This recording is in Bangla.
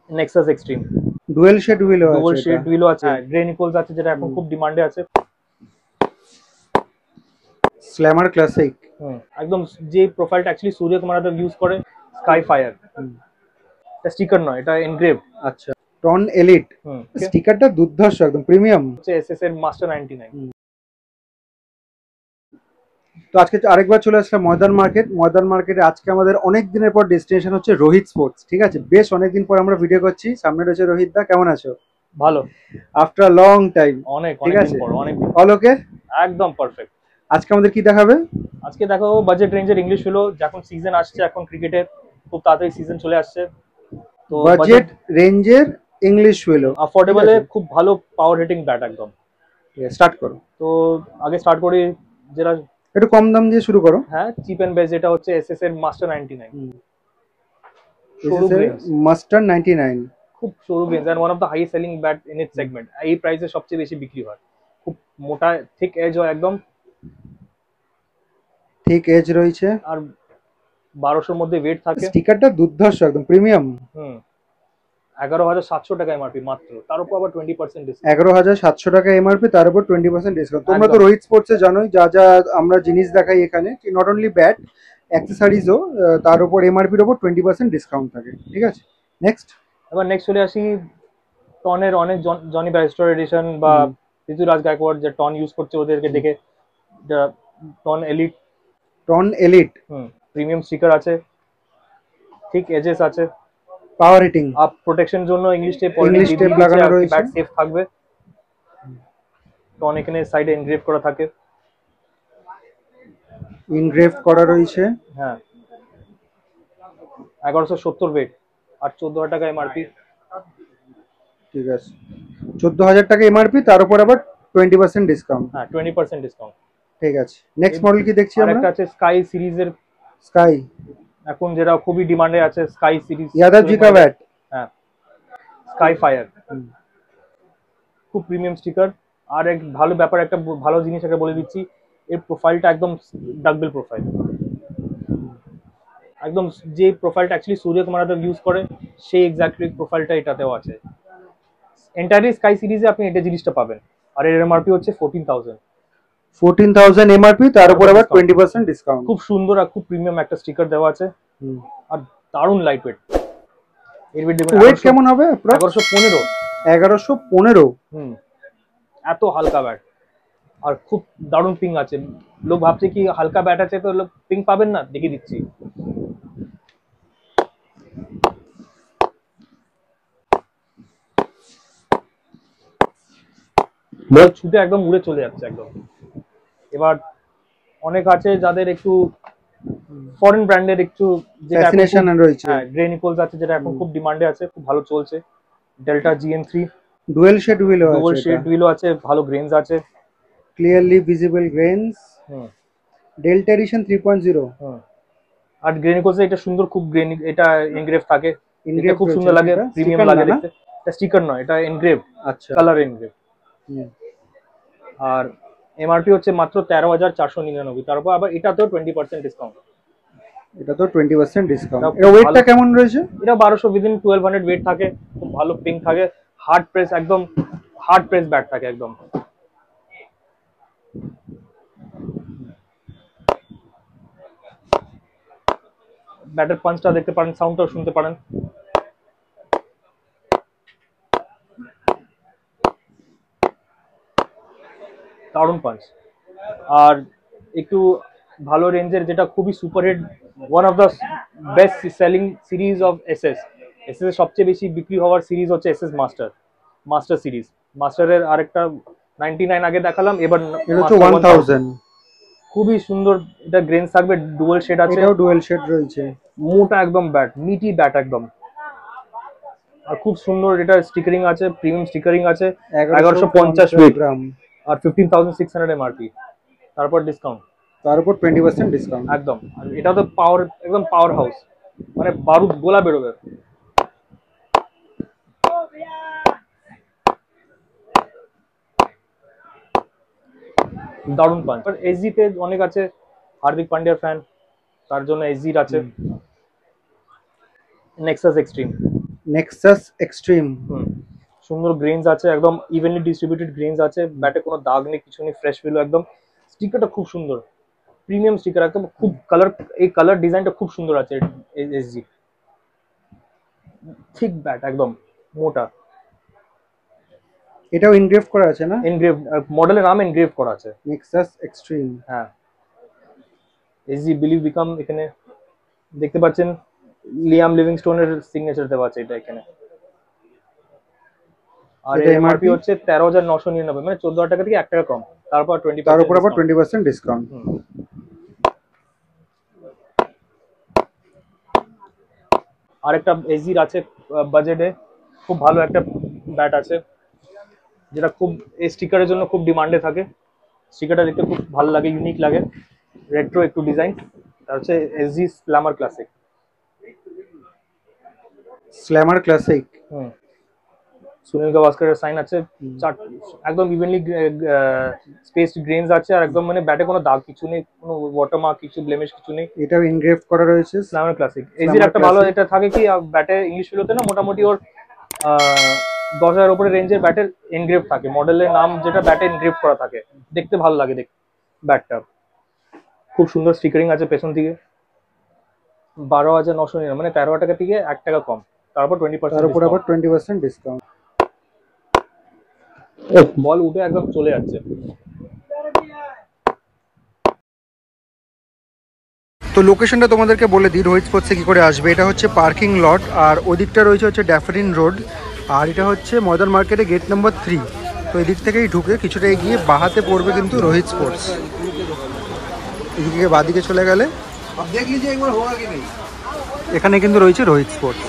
নেক্সাস এক্সট্রিম ডুয়েল শেড হুইলও আছে, ডুয়াল শেড এটা হুইলও আছে, গ্রে নিকলস আছে যেটা এখন খুব ডিমান্ডে আছে। স্ল্যামার ক্লাসিক। একদম যে প্রোফাইলটা অ্যাকচুয়ালি সূর্যকুমার যাদব ইউজ করে, স্কাই ফায়ার। এটা স্টিকার নয়, এটা এনগ্রেভ। আচ্ছা, টন এলিট স্টিকারটা দুর্ধর্ষ, একদম প্রিমিয়াম। হচ্ছে এসএস এর মাস্টার 99। তো আজকে আরেকবার চলে আসলাম ময়দান মার্কেট। ময়দান মার্কেটে আজকে আমাদের অনেক দিনের পর ডেস্টিনেশন হচ্ছে রোহিত স্পোর্টস। ঠিক আছে, বেশ অনেকদিন পর আমরা ভিডিও করছি। সামনে রয়েছে রোহিত দা, কেমন আছো? ভালো, আফটার লং টাইম। অনেক ঠিক অনেক আছে, দিন পর, অনেক দিন। অল ওকে, একদম পারফেক্ট। আজকে আমাদের কি দেখাবে? আজকে দেখো বাজেট রেঞ্জের ইংলিশ হলো, যখন সিজন আসছে এখন ক্রিকেটের খুব তাড়াতাড়ি সিজন চলে আসছে, তো বাজেট রেঞ্জের ইংলিশ হুইলো, অ্যাফোর্ডেবল এ খুব ভালো পাওয়ার হিটিং ব্যাট একদম। স্টার্ট করো। তো আগে স্টার্ট করি যেটা একটু কম দাম দিয়ে শুরু করো। হ্যাঁ, চিপ এন্ড বেস্ট, যেটা হচ্ছে এসএস এর মাস্টার 99। শোরুম রেঞ্জ, মাস্টার 99, খুব showroom range and one of the highest selling bat in its segment. এই প্রাইসে সবচেয়ে বেশি বিক্রি হয়। খুব মোটা থিক এজ হয় একদম, ঠিক এজ রয়েছে, আর 1200 মধ্যে ওয়েট থাকে। স্টিকারটা দুর্ধর্ষ, একদম প্রিমিয়াম। 11,700 টাকা এমআরপি মাত্র, তার উপর আবার 20% ডিসকাউন্ট। 11,700 টাকা এমআরপি, তার উপর 20% ডিসকাউন্ট। তোমরা তো রোহিত স্পোর্টসে জানোই যা যা আমরা জিনিস দেখাই এখানে, নট অনলি ব্যাট, অ্যাক্সেসরিজও তার উপর এমআরপির উপর 20% ডিসকাউন্ট থাকে। ঠিক আছে, নেক্সট। এবার নেক্সট চলে আসি টনের অনেক জনি ব্যারিস্টার এডিশন বা ঋতুরাজ গায়কোয়াড় যে টন ইউজ করছে ওদেরকে দেখে, ton elite. Ton elite premium sticker আছে, ঠিক এজেস আছে, পাওয়ার হিটিং, আপ প্রোটেকশন জন্য ইংলিশ টেপ লাগানো রয়েছে, ব্যাট সেফ থাকবে। টন এখানে সাইডে এনগ্রেভ করা থাকে, ইনগ্রেভ করা রয়েছে। হ্যাঁ, 1170 ওয়েট আর 14,000 টাকা এমআরপি। ঠিক আছে, 14,000 টাকা এমআরপি, তার উপর আবার 20% ডিসকাউন্ট। হ্যাঁ, 20% ডিসকাউন্ট। ঠিক আছে, নেক্সট মডেল কি দেখছি আমরা? আরেকটা আছে স্কাই সিরিজের, স্কাই এখন যেটা খুবই ডিমান্ডে আছে, স্কাই সিরিজ ইয়াদাবজি কা ব্যাট। হ্যাঁ, স্কাই ফায়ার, খুব প্রিমিয়াম স্টিকার। আর এক ভালো ব্যাপার, একটা ভালো জিনিস একটা বলে দিচ্ছি, এর প্রোফাইলটা একদম ডাকবেল প্রোফাইল, একদম যে প্রোফাইলটা অ্যাকচুয়ালি সূর্যকুমার যাদব ইউজ করে সেই এক্স্যাক্টলি প্রোফাইলটা এটাতেও আছে। এন্টায়ারলি স্কাই সিরিজে আপনি এটা জিনিসটা পাবেন, আর এর এমআরপি হচ্ছে 14,000 এমআরপি, তার উপর আবার 20% ডিসকাউন্ট। খুব সুন্দর আর খুব প্রিমিয়াম একটা স্টিকার দেওয়া আছে, আর দারুণ লাইট ওয়েট। এর ওয়েট কেমন হবে? 1115। 1115, এত হালকা ব্যাট, আর খুব দারুণ পিং আছে। লোক ভাবছে কি হালকা ব্যাট আছে তো লোক পিং পাবেন না, দেখিয়ে দিচ্ছি। বল ছুটে একদম উড়ে চলে যাচ্ছে একদম। এবার অনেক আছে যাদের একটু ফরেন ব্র্যান্ডের একটু ফ্যাসিনেশন রয়েছে, হ্যাঁ, গ্রে নিকলস আছে যেটা এখন খুব ডিমান্ডে আছে, খুব ভালো চলছে। ডেল্টা GM3 ডুয়েল শেড হুইলও আছে, ডুয়াল শেড হুইলও আছে, ভালো গ্রেনস আছে, clearly visible grains. Delta edition 3.0। আর গ্রে নিকলস এটা সুন্দর, খুব গ্রে, এটা এনগ্রেভ থাকে, এটা খুব সুন্দর লাগে, প্রিমিয়াম লাগে দেখতে। এটা স্টিকার নয়, এটা এনগ্রেভ, আচ্ছা, কালার এনগ্রেভ। আর এমআরপি হচ্ছে মাত্র 13,499, তার উপর আবার এটাতেও 20% ডিসকাউন্ট। এটা তো 20% ডিসকাউন্ট। এর ওয়েটটা কেমন রয়েছে? এটা 1200 উইদিন 1200 ওয়েট থাকে, খুব ভালো পিং থাকে, হার্ড প্রেস, একদম হার্ড প্রেস ব্যাট থাকে একদম। ব্যাটের পাঞ্চটা দেখতে পারেন, সাউন্ডটাও শুনতে পারেন। দারুণ পাঞ্চ। আর একটু ভালো রেঞ্জের যেটা খুবই superhit, one of the best selling series of SS এর সবচেয়ে বেশি বিক্রি হওয়ার সিরিজ হচ্ছে এসএস মাস্টার সিরিজ। মাস্টারের আরেকটা 99 আগে দেখালাম, এবার এটা হচ্ছে 1000। খুবই সুন্দর, এটা গ্রেনস থাকবে, ডুয়াল শেড আছে, এটাও ডুয়াল শেড রয়েছে, মোটা একদম ব্যাট, মিটি ব্যাট একদম। আর খুব সুন্দর এটা স্টিকারিং আছে, প্রিমিয়াম স্টিকারিং আছে, 1150 গ্রাম, আর 15,600 এমআরপি, তারপর ডিসকাউন্ট, তার উপর 20% ডিসকাউন্ট একদম। আর এটা তো পাওয়ার, একদম পাওয়ার হাউস, মানে বারুদ গোলা বেরোবে। দারুণ পাঞ্চ। আর এসজি তে অনেক আছে, হার্দিক পান্ডিয়ার ফ্যান, তার জন্য এসজির আছে। Nexus Extreme Nexus Extreme. সুন্দর গ্রেনস আছে, একদম ইভেনলি ডিস্ট্রিবিউটেড গ্রেনস আছে, ব্যাটে কোনো দাগ নেই, কিছু নেই, ফ্রেশ ফিল একদম। স্টিকারটা খুব সুন্দর, প্রিমিয়াম স্টিকার একদম, খুব কালার, এই কালার ডিজাইনটা খুব সুন্দর আছে। এসজি ঠিক ব্যাট, একদম মোটা। এটাও ইনগ্রেভ করা আছে না? এনগ্রেভ, মডেলের নাম এনগ্রেভ করা আছে। Nexus Extreme. হ্যাঁ, এসজি বিলিভ বিকাম, এখানে দেখতে পাচ্ছেন লিয়াম লিভিংস্টোনের সিগনেচার দেওয়া আছে এটা এখানে। আর এটা এমআরপি MRP? হচ্ছে 13,999, মানে 14,000 টাকা থেকে 1 টাকা কম, তারপর 20% তার উপর আবার 20% ডিসকাউন্ট। আরেকটা এজির আছে বাজেটে, খুব ভালো একটা ব্যাট আছে, যেটা খুব এই স্টিকারের জন্য খুব ডিমান্ডে থাকে। স্টিকারটা দেখতে খুব ভালো লাগে, ইউনিক লাগে, রেট্রো একটু ডিজাইন। তার হচ্ছে SG slammer classic. Slammer classic. Sunil গাভাস্করের সাইন আছে, একদম ইভেনলি স্পেসড গ্রেনস আছে, আর একদম মানে ব্যাটে কোনো দাগ কিছু নেই, কোনো ওয়াটারমার্ক কিছু, ব্লেমিশ কিছু নেই। এটাও ইনগ্রেভ করা রয়েছে। স্ল্যামার ক্লাসিক এজির একটা ভালো এটা থাকে কি, ব্যাটে ইংলিশ ফিলোতে না মোটামুটি ওর 10,000 উপরে রেঞ্জের ব্যাটের এনগ্রেভ থাকে, মডেলের নাম যেটা ব্যাটে এনগ্রেভ করা থাকে, দেখতে ভালো লাগে দেখতে। ব্যাটটা খুব সুন্দর স্টিকারিং আছে পেছন দিকে। 12,999, মানে 13 টাকা থেকে 1 টাকা কম, তারপর 20%। তার উপর আবার 20% ডিসকাউন্ট। বল উঠে একদম চলে যাচ্ছে। তো লোকেশনটা তোমাদেরকে বলে দিই রোহিত স্পোর্টসে কী করে আসবে। এটা হচ্ছে পার্কিং লট, আর ওই দিকটা রয়েছে হচ্ছে ড্যাফারিন রোড, আর এটা হচ্ছে মডার্ন মার্কেটে গেট নাম্বার 3। তো এই দিক থেকেই ঢুকে কিছুটা এগিয়ে বাহাতে পড়বে কিন্তু রোহিত স্পোর্টস। এদিকে বাদিকে চলে গেলে এখানে কিন্তু রয়েছে রোহিত স্পোর্টস।